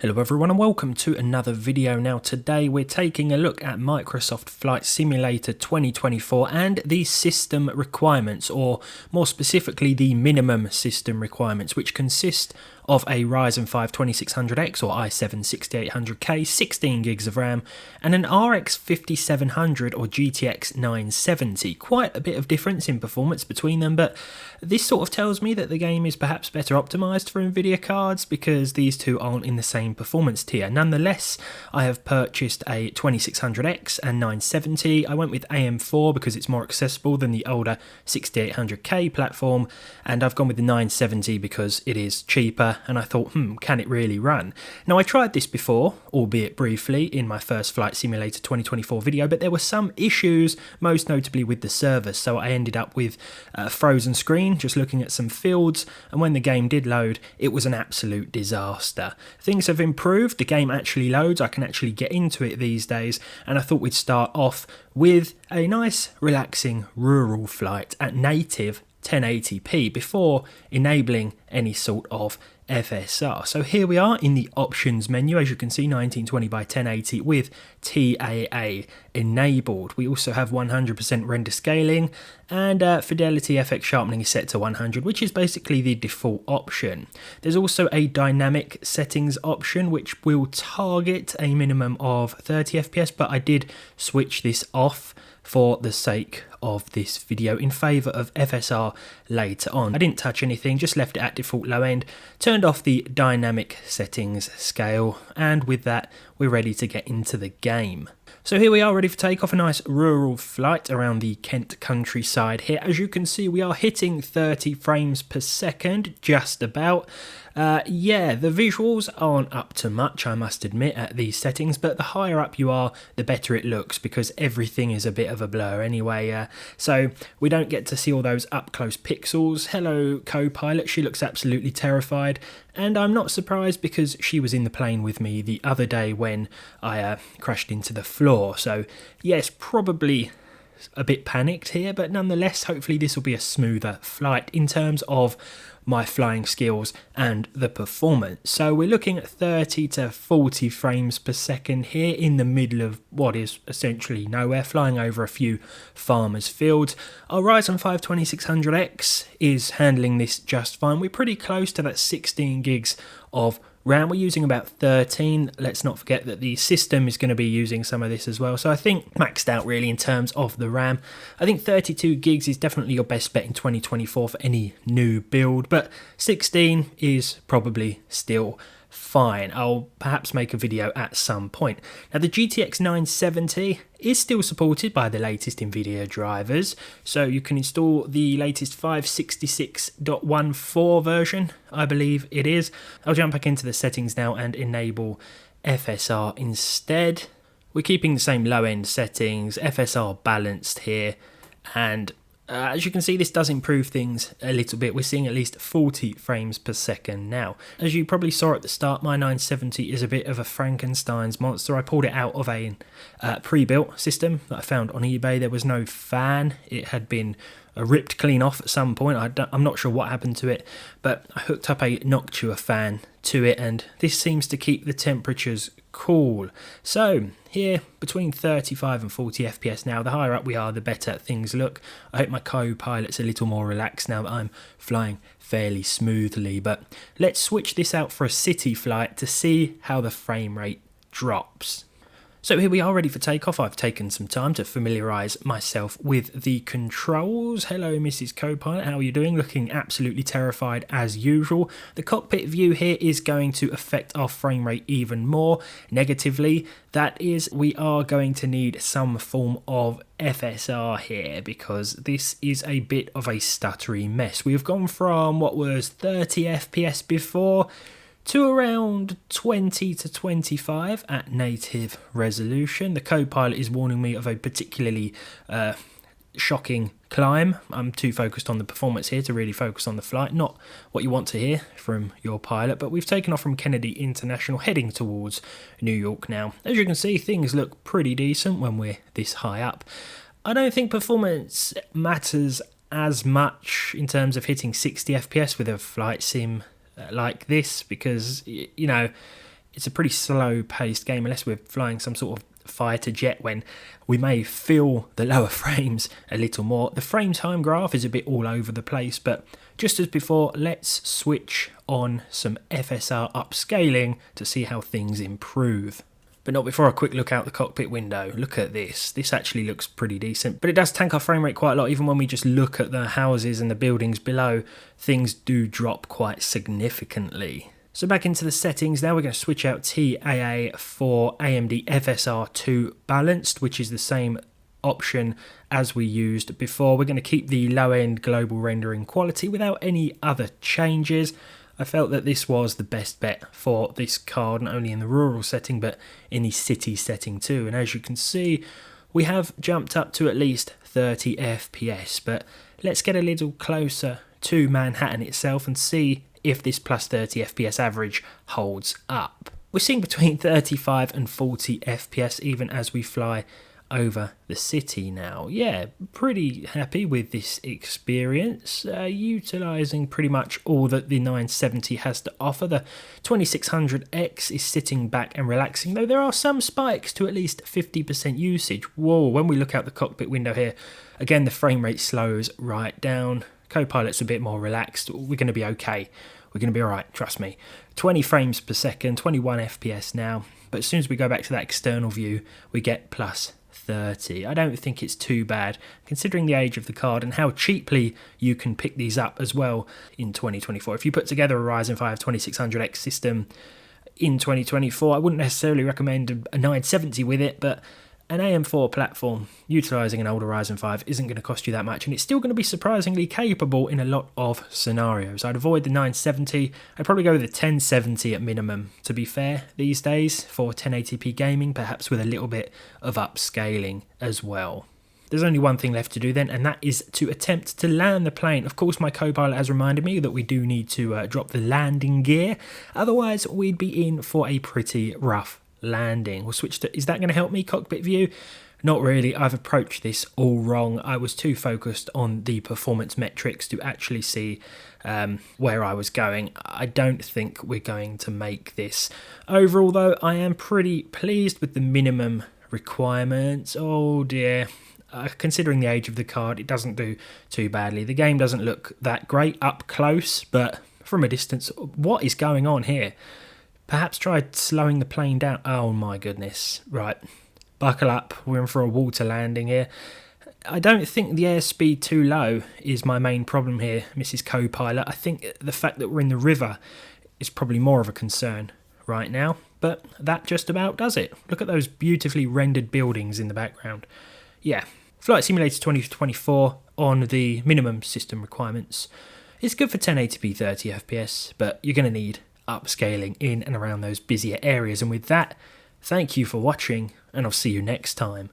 Hello everyone and welcome to another video. Now today we're taking a look at Microsoft Flight Simulator 2024 and the system requirements, or more specifically the minimum system requirements, which consist of a Ryzen 5 2600X or i7 6800K, 16 gigs of RAM, and an RX 5700 or GTX 970. Quite a bit of difference in performance between them, but this sort of tells me that the game is perhaps better optimized for Nvidia cards because these two aren't in the same performance tier. Nonetheless, I have purchased a 2600X and 970. I went with AM4 because it's more accessible than the older 6800K platform, and I've gone with the 970 because it is cheaper, and I thought, can it really run? Now, I tried this before, albeit briefly, in my first Flight Simulator 2024 video, but there were some issues, most notably with the servers, so I ended up with a frozen screen, just looking at some fields, and when the game did load, it was an absolute disaster. Things have improved, the game actually loads, I can actually get into it these days, and I thought we'd start off with a nice, relaxing rural flight at native 1080p before enabling any sort of FSR. So here we are in the options menu, as you can see, 1920 by 1080 with TAA enabled. We also have 100% render scaling, and fidelity FX sharpening is set to 100, which is basically the default option. There's also a dynamic settings option which will target a minimum of 30 FPS, but I did switch this off for the sake of this video in favour of FSR later on. I didn't touch anything, just left it at default low end, turned off the dynamic settings scale, and with that we're ready to get into the game. So here we are, ready for takeoff, a nice rural flight around the Kent countryside here. As you can see, we are hitting 30 frames per second, just about. Yeah, the visuals aren't up to much, I must admit, at these settings, but the higher up you are, the better it looks, because everything is a bit of a blur anyway. So we don't get to see all those up-close pixels. Hello, co-pilot, she looks absolutely terrified, and I'm not surprised because she was in the plane with me the other day when I crashed into the floor. So yes, probably a bit panicked here, but nonetheless, hopefully this will be a smoother flight in terms of my flying skills and the performance. So we're looking at 30 to 40 frames per second here in the middle of what is essentially nowhere, flying over a few farmers' fields. Our Ryzen 5 2600X is handling this just fine. We're pretty close to that 16 gigs of RAM. We're using about 13. Let's not forget that the system is going to be using some of this as well. So I think maxed out really in terms of the RAM. I think 32 gigs is definitely your best bet in 2024 for any new build, but 16 is probably still fine. I'll perhaps make a video at some point. Now, the GTX 970 is still supported by the latest Nvidia drivers, so you can install the latest 566.14 version, I believe it is. I'll jump back into the settings now and enable FSR instead. We're keeping the same low-end settings, FSR balanced here, and as you can see, this does improve things a little bit. We're seeing at least 40 frames per second now. As you probably saw at the start, my 970 is a bit of a Frankenstein's monster. I pulled it out of a pre-built system that I found on eBay. There was no fan. It had been ripped clean off at some point. I'm not sure what happened to it, but I hooked up a Noctua fan to it, and this seems to keep the temperatures cool. So here, between 35 and 40 FPS now. The higher up we are, the better things look. I hope my co-pilot's a little more relaxed now that I'm flying fairly smoothly, but let's switch this out for a city flight to see how the frame rate drops. So here we are, ready for takeoff. I've taken some time to familiarise myself with the controls. Hello, Mrs. Co-Pilot, how are you doing? Looking absolutely terrified as usual. The cockpit view here is going to affect our frame rate even more negatively. That is, we are going to need some form of FSR here because this is a bit of a stuttery mess. We've gone from what was 30 FPS before to around 20 to 25 at native resolution. The co-pilot is warning me of a particularly shocking climb. I'm too focused on the performance here to really focus on the flight, not what you want to hear from your pilot, but we've taken off from Kennedy International, heading towards New York now. As you can see, things look pretty decent when we're this high up. I don't think performance matters as much in terms of hitting 60 FPS with a flight sim like this, because, you know, it's a pretty slow paced game unless we're flying some sort of fighter jet, when we may feel the lower frames a little more. The frame time graph is a bit all over the place, but just as before, let's switch on some FSR upscaling to see how things improve. But not before a quick look out the cockpit window. Look at this. This actually looks pretty decent, but it does tank our frame rate quite a lot. Even when we just look at the houses and the buildings below, things do drop quite significantly. So back into the settings, now we're going to switch out TAA for AMD FSR2 balanced, which is the same option as we used before. We're going to keep the low-end global rendering quality without any other changes. I felt that this was the best bet for this card, not only in the rural setting, but in the city setting too. And as you can see, we have jumped up to at least 30 FPS, but let's get a little closer to Manhattan itself and see if this plus 30 FPS average holds up. We're seeing between 35 and 40 FPS even as we fly over the city now. Yeah, pretty happy with this experience, utilising pretty much all that the 970 has to offer. The 2600X is sitting back and relaxing, though there are some spikes to at least 50% usage. Whoa, when we look out the cockpit window here, again the frame rate slows right down. Copilot's a bit more relaxed. We're going to be okay. We're going to be alright, trust me. 20 frames per second, 21 FPS now. But as soon as we go back to that external view, we get plus 30. I don't think it's too bad, considering the age of the card and how cheaply you can pick these up as well in 2024. If you put together a Ryzen 5 2600X system in 2024, I wouldn't necessarily recommend a 970 with it, but an AM4 platform utilising an older Ryzen 5 isn't going to cost you that much, and it's still going to be surprisingly capable in a lot of scenarios. I'd avoid the 970. I'd probably go with the 1070 at minimum, to be fair, these days for 1080p gaming, perhaps with a little bit of upscaling as well. There's only one thing left to do then, and that is to attempt to land the plane. Of course, my co-pilot has reminded me that we do need to drop the landing gear, otherwise we'd be in for a pretty rough landing. We'll switch to, is that going to help me, cockpit view? Not really. I've approached this all wrong. I was too focused on the performance metrics to actually see where I was going. I don't think we're going to make this. Overall though, I am pretty pleased with the minimum requirements. Oh dear. Considering the age of the card, it doesn't do too badly. The game doesn't look that great up close, but from a distance, what is going on here? Perhaps try slowing the plane down. Oh my goodness. Right. Buckle up. We're in for a water landing here. I don't think the airspeed too low is my main problem here, Mrs. Co-Pilot. I think the fact that we're in the river is probably more of a concern right now. But that just about does it. Look at those beautifully rendered buildings in the background. Yeah. Flight Simulator 2024 on the minimum system requirements. It's good for 1080p 30 FPS, but you're going to need upscaling in and around those busier areas. And with that, thank you for watching, and I'll see you next time.